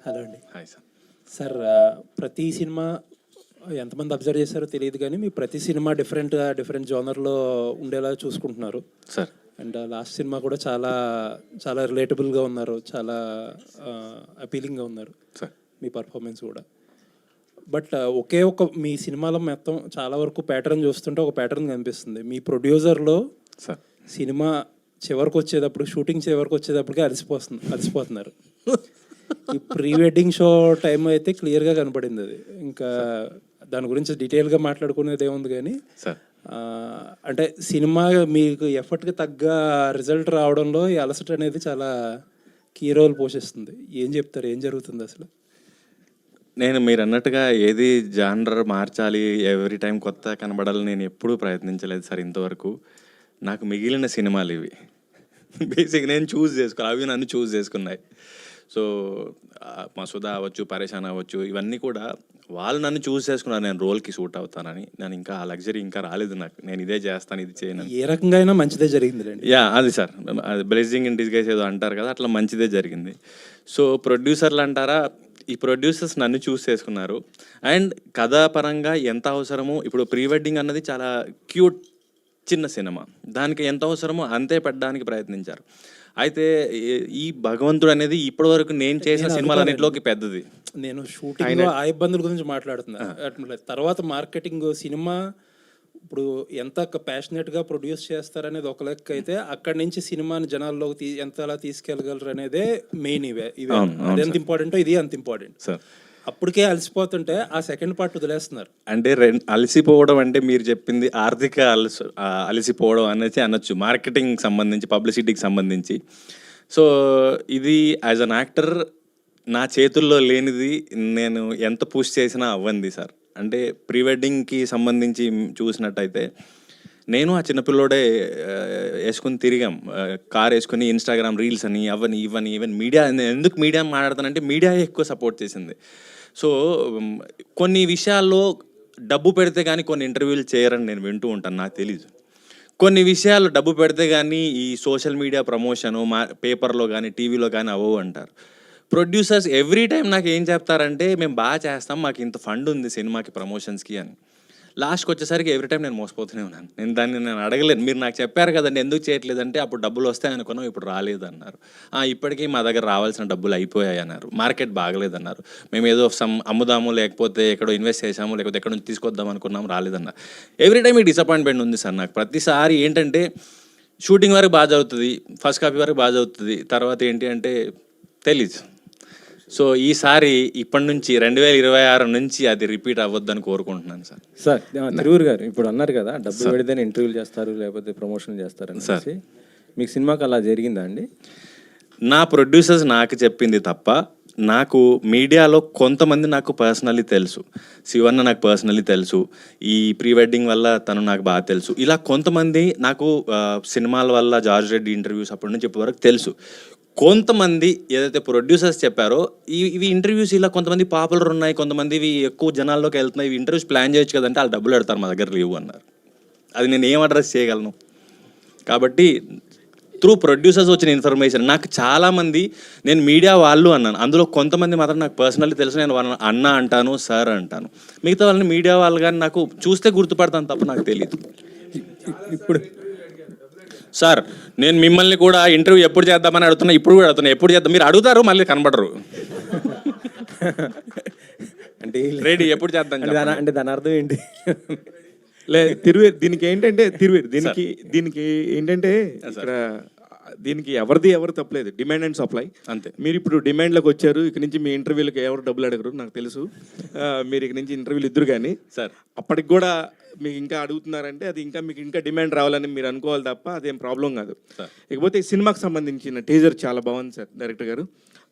Hello అండి. Hi sir. Sir ప్రతి cinema ఎంతమంది అబ్జర్వ్ చేశారో తెలియదు కానీ మీ ప్రతి సినిమా డిఫరెంట్ జోనర్లో ఉండేలా చూసుకుంటున్నారు సార్ అండ్ లాస్ట్ సినిమా కూడా చాలా చాలా రిలేటబుల్గా ఉన్నారు, చాలా అపీలింగ్గా ఉన్నారు సార్ మీ పర్ఫార్మెన్స్ కూడా. బట్ ఒకే ఒక మీ సినిమాలో మొత్తం చాలా వరకు ప్యాటర్న్ చూస్తుంటే ఒక ప్యాటర్న్ కనిపిస్తుంది. మీ ప్రొడ్యూసర్లో సార్ సినిమా చివరికి వచ్చేటప్పుడు, షూటింగ్ చివరికి వచ్చేటప్పటికే అలసిపోతున్నారు. ఈ ప్రీ వెడ్డింగ్ షో టైం అయితే క్లియర్గా కనపడింది అది. ఇంకా దాని గురించి డీటెయిల్గా మాట్లాడుకునేది ఏముంది కానీ సార్ అంటే సినిమా మీకు ఎఫర్ట్కి తగ్గ రిజల్ట్ రావడంలో ఈ అలసట అనేది చాలా కీ రోల్ పోషిస్తుంది. ఏం చెప్తారు, ఏం జరుగుతుంది అసలు? నేను మీరు అన్నట్టుగా ఏది జానర్ మార్చాలి, ఎవ్రీ టైం కొత్త కనబడాలని నేను ఎప్పుడూ ప్రయత్నించలేదు సార్ ఇంతవరకు. నాకు మిగిలిన సినిమాలు ఇవి బేసిక్ నేను అవి నన్ను చూస్ చేసుకున్నాయి. సో మసూదా అవ్వచ్చు, పరేషాన్ అవ్వచ్చు, ఇవన్నీ కూడా వాళ్ళు నన్ను చూస్ చేసుకున్నారు నేను రోల్కి సూట్ అవుతానని. నేను ఇంకా ఆ లగ్జరీ ఇంకా రాలేదు నాకు. నేను ఇదే చేస్తాను, ఇది చేయను. ఏ రకంగా అయినా మంచిదే జరిగింది. యా అది సార్, అది బ్లెస్సింగ్ ఇన్ డిస్గైజ్ ఏదో అంటారు కదా, అట్లా మంచిదే జరిగింది. సో ప్రొడ్యూసర్లు అంటారా, ఈ ప్రొడ్యూసర్స్ నన్ను చూస్ చేసుకున్నారు. అండ్ కథాపరంగా ఎంత అవసరమో, ఇప్పుడు ప్రీ వెడ్డింగ్ అన్నది చాలా క్యూట్ చిన్న సినిమా, దానికి ఎంత అవసరమో అంతే పెట్టడానికి ప్రయత్నించారు. అయితే ఈ భగవంతుడు అనేది ఇప్పటి వరకు నేను చేసిన సినిమాలన్నింటిలోకి పెద్దది. నేను షూటింగ్లో ఆ ఇబ్బందుల గురించి మాట్లాడుతున్నా. తర్వాత మార్కెటింగ్ సినిమా ఇప్పుడు ఎంత ప్యాషనెట్గా ప్రొడ్యూస్ చేస్తారనేది ఒక లెక్క అయితే, అక్కడి నుంచి సినిమాని జనాల్లోకి ఎంతలా తీసుకెళ్ళగలరు అనేదే మెయిన్. ఇవే అది ఎంత ఇంపార్టెంటో ఇది అంత ఇంపార్టెంట్ సార్. అప్పటికే అలసిపోతుంటే ఆ సెకండ్ పార్ట్ వదిలేస్తున్నారు. అంటే అలసిపోవడం అంటే మీరు చెప్పింది ఆర్థిక అలసిపోవడం అనేది అనొచ్చు, మార్కెటింగ్ సంబంధించి, పబ్లిసిటీకి సంబంధించి. సో ఇది యాజ్ అన్ యాక్టర్ నా చేతుల్లో లేనిది, నేను ఎంత పుష్ చేసినా అవ్వంది సార్. అంటే ప్రీ వెడ్డింగ్కి సంబంధించి చూసినట్టయితే నేను ఆ చిన్నపిల్లోడే వేసుకుని తిరిగాం, కార్ వేసుకుని ఇన్స్టాగ్రామ్ రీల్స్ అని అవని ఇవని ఈవెన్ మీడియా. ఎందుకు మీడియా మాట్లాడతానంటే మీడియా ఎక్కువ సపోర్ట్ చేసింది. సో కొన్ని విషయాల్లో డబ్బు పెడితే కానీ కొన్ని ఇంటర్వ్యూలు చేయరని నేను వింటూ ఉంటాను, నాకు తెలీదు. కొన్ని విషయాలు డబ్బు పెడితే కానీ ఈ సోషల్ మీడియా ప్రమోషను పేపర్లో కానీ టీవీలో కానీ అవ్వవు అంటారు. ప్రొడ్యూసర్స్ ఎవ్రీ టైం నాకు ఏం చెప్తారంటే, మేము బాగా చేస్తాం, మాకు ఇంత ఫండ్ ఉంది సినిమాకి ప్రమోషన్స్కి అని. లాస్ట్కి వచ్చేసరికి ఎవ్రీ టైం నేను మోసపోతూనే ఉన్నాను. నేను అడగలేను. మీరు నాకు చెప్పారు కదండి ఎందుకు చేయట్లేదంటే, అప్పుడు డబ్బులు వస్తాయి అనుకున్నాం, ఇప్పుడు రాలేదన్నారు. ఇప్పటికీ మా దగ్గర రావాల్సిన డబ్బులు అయిపోయాయి అన్నారు. మార్కెట్ బాగలేదన్నారు. మేము ఏదో అమ్ముదాము, లేకపోతే ఎక్కడో ఇన్వెస్ట్ చేసాము, లేకపోతే ఎక్కడ నుంచి తీసుకొద్దాం అనుకున్నాము, రాలేదన్నారు. ఎవ్రీ టైం ఈ డిసప్పాయింట్మెంట్ ఉంది సార్ నాకు. ప్రతిసారి ఏంటంటే షూటింగ్ వరకు బాగా జరుగుతుంది, ఫస్ట్ కాపీ వరకు బాగా జరుగుతుంది, తర్వాత ఏంటి అంటే తెలీదు. సో ఈసారి ఇప్పటి నుంచి 2026 నుంచి అది రిపీట్ అవ్వద్దని కోరుకుంటున్నాను సార్. సార్ తిరువురు గారు ఇప్పుడు అన్నారు కదా, డబ్బులు పెడితేనే ఇంటర్వ్యూలు చేస్తారు లేకపోతే ప్రమోషన్ చేస్తారు సార్. మీకు సినిమాకి అలా జరిగిందా అండి? నా ప్రొడ్యూసర్స్ నాకు చెప్పింది తప్ప, నాకు మీడియాలో కొంతమంది నాకు పర్సనల్లీ తెలుసు. శివన్న నాకు పర్సనల్లీ తెలుసు, ఈ ప్రీ వెడ్డింగ్ వల్ల తను నాకు బాగా తెలుసు. ఇలా కొంతమంది నాకు సినిమాల వల్ల జార్జ్ రెడ్డి ఇంటర్వ్యూస్ అప్పటి నుంచి ఇప్పటి వరకు తెలుసు. కొంతమంది ఏదైతే ప్రొడ్యూసర్స్ చెప్పారో ఇవి ఇంటర్వ్యూస్ ఇలా కొంతమంది పాపులర్ ఉన్నాయి, కొంతమంది ఇవి ఎక్కువ జనాల్లోకి వెళ్తున్నాయి, ఇవి ఇంటర్వ్యూస్ ప్లాన్ చేయొచ్చు కదంటే వాళ్ళు డబ్బులు పెడతారు, మా దగ్గర లేవు అన్నారు. అది నేను ఏం అడ్రస్ చేయగలను? కాబట్టి త్రూ ప్రొడ్యూసర్స్ వచ్చిన ఇన్ఫర్మేషన్ నాకు చాలామంది, నేను మీడియా వాళ్ళు అన్నాను, అందులో కొంతమంది మాత్రం నాకు పర్సనల్లీ తెలుసు, నేను వాళ్ళని అన్న అంటాను, సార్ అంటాను. మిగతా వాళ్ళని మీడియా వాళ్ళు కానీ నాకు చూస్తే గుర్తుపడతాను తప్ప నాకు తెలియదు. ఇప్పుడు సార్ నేను మిమ్మల్ని కూడా ఇంటర్వ్యూ ఎప్పుడు చేద్దామని అడుగుతున్నా, ఇప్పుడు కూడా అడుగుతున్నా, ఎప్పుడు చేద్దాం? మీరు అడుగుతారు మళ్ళీ కనబడరు. అంటే రెడీ ఎప్పుడు చేద్దాం అంటే దాని అర్థం ఏంటి? తిరువేరు దీనికి ఏంటంటే దీనికి ఏంటంటే ఇక్కడ దీనికి ఎవరు తప్పలేదు, డిమాండ్ అండ్ సప్లై అంతే. మీరు ఇప్పుడు డిమాండ్లోకి వచ్చారు, ఇక నుంచి మీ ఇంటర్వ్యూలకు ఎవరు డబ్బులు అడగరు నాకు తెలుసు. మీరు ఇక నుంచి ఇంటర్వ్యూలు ఇద్దరు కానీ సార్ అప్పటికి కూడా మీకు ఇంకా అడుగుతున్నారంటే అది ఇంకా మీకు ఇంకా డిమాండ్ రావాలని మీరు అనుకోవాలి తప్ప అదేం ప్రాబ్లం కాదు. ఇకపోతే ఈ సినిమాకి సంబంధించిన టీజర్ చాలా బాగుంది సార్. డైరెక్టర్ గారు